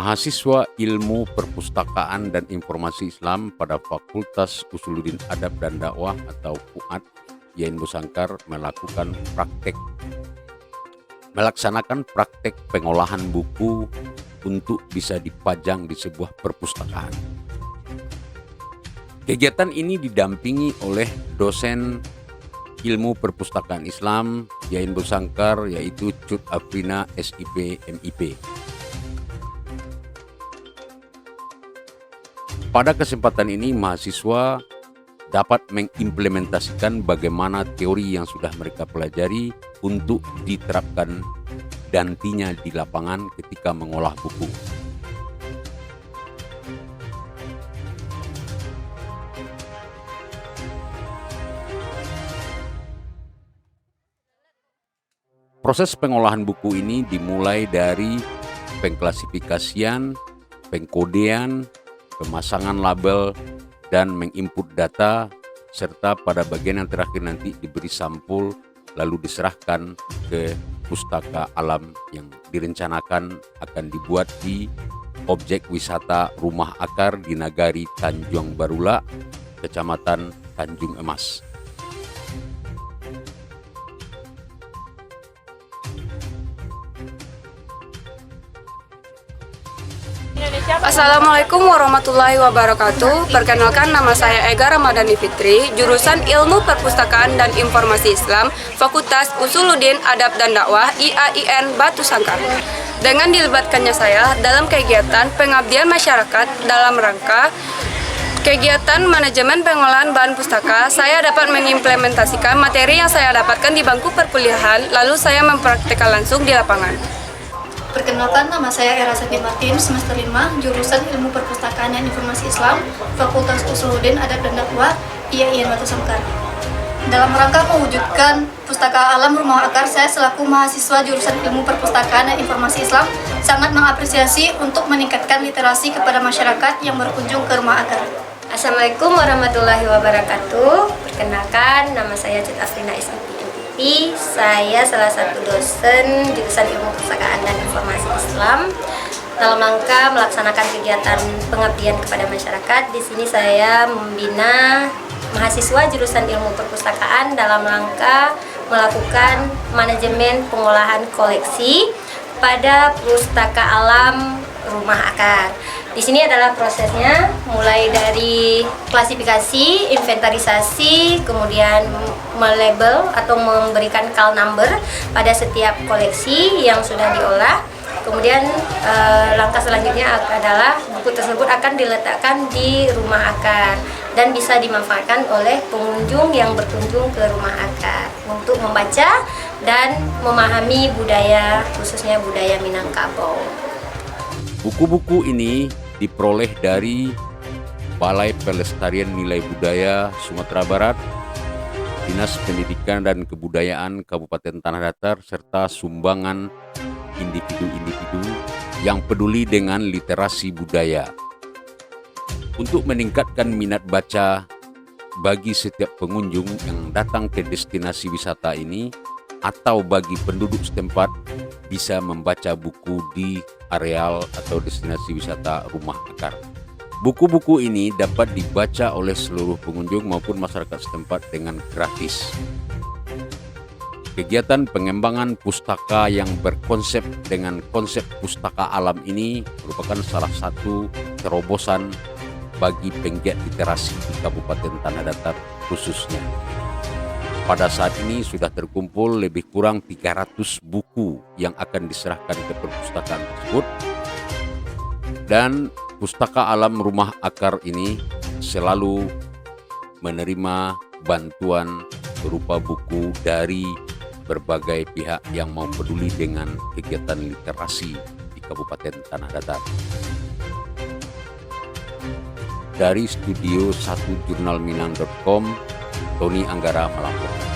mahasiswa Ilmu Perpustakaan dan Informasi Islam pada Fakultas Usuluddin Adab dan Dakwah atau FUAD YAIN Bosangkar melaksanakan praktek pengolahan buku untuk bisa dipajang di sebuah perpustakaan. Kegiatan ini didampingi oleh dosen Ilmu Perpustakaan Islam YAIN Bosangkar, yaitu Cut Afrina SIP MIP. Pada kesempatan ini, mahasiswa dapat mengimplementasikan bagaimana teori yang sudah mereka pelajari untuk diterapkan nantinya di lapangan ketika mengolah buku. Proses pengolahan buku ini dimulai dari pengklasifikasian, pengkodean, pemasangan label, dan menginput data, serta pada bagian yang terakhir nanti diberi sampul lalu diserahkan ke pustaka alam yang direncanakan akan dibuat di objek wisata Rumah Akar di Nagari Tanjung Barula, Kecamatan Tanjung Emas. Assalamualaikum warahmatullahi wabarakatuh. Perkenalkan, nama saya Ega Ramadhani Fitri, jurusan Ilmu Perpustakaan dan Informasi Islam, Fakultas Usuluddin Adab dan Dakwah IAIN Batu Sangkar. Dengan dilibatkannya saya dalam kegiatan pengabdian masyarakat dalam rangka kegiatan manajemen pengolahan bahan pustaka, saya dapat mengimplementasikan materi yang saya dapatkan di bangku perkuliahan, lalu saya mempraktikkan langsung di lapangan. Perkenalkan, nama saya Era Sati Martin, semester 5, jurusan Ilmu Perpustakaan dan Informasi Islam, Fakultas Usuluddin Adab dan Dakwah IAIN Batu Sangkar. Dalam rangka mewujudkan Pustaka Alam Rumah Akar, saya selaku mahasiswa jurusan Ilmu Perpustakaan dan Informasi Islam sangat mengapresiasi untuk meningkatkan literasi kepada masyarakat yang berkunjung ke Rumah Akar. Assalamualaikum warahmatullahi wabarakatuh. Perkenalkan, nama saya Cut Afrina SIP MIP. Saya salah satu dosen jurusan Ilmu Perpustakaan dan Informasi Islam. Dalam rangka melaksanakan kegiatan pengabdian kepada masyarakat, di sini saya membina mahasiswa jurusan Ilmu Perpustakaan dalam rangka melakukan manajemen pengolahan koleksi pada Pustaka Alam Rumah Akar. Di sini adalah prosesnya, mulai dari klasifikasi, inventarisasi, kemudian melabel atau memberikan call number pada setiap koleksi yang sudah diolah. Kemudian langkah selanjutnya adalah buku tersebut akan diletakkan di Rumah Akar dan bisa dimanfaatkan oleh pengunjung yang berkunjung ke Rumah Akar untuk membaca dan memahami budaya, khususnya budaya Minangkabau. Buku-buku ini diperoleh dari Balai Pelestarian Nilai Budaya Sumatera Barat, Dinas Pendidikan dan Kebudayaan Kabupaten Tanah Datar, serta sumbangan individu-individu yang peduli dengan literasi budaya. Untuk meningkatkan minat baca bagi setiap pengunjung yang datang ke destinasi wisata ini, atau bagi penduduk setempat bisa membaca buku di areal atau destinasi wisata Rumah Akar. Buku-buku ini dapat dibaca oleh seluruh pengunjung maupun masyarakat setempat dengan gratis. Kegiatan pengembangan pustaka yang berkonsep dengan konsep pustaka alam ini merupakan salah satu terobosan bagi penggiat literasi di Kabupaten Tanah Datar khususnya. Pada saat ini sudah terkumpul lebih kurang 300 buku yang akan diserahkan ke perpustakaan tersebut, dan Pustaka Alam Rumah Akar ini selalu menerima bantuan berupa buku dari berbagai pihak yang mau peduli dengan kegiatan literasi di Kabupaten Tanah Datar. Dari studio 1jurnalminang.com, Tony Anggara melaporkan.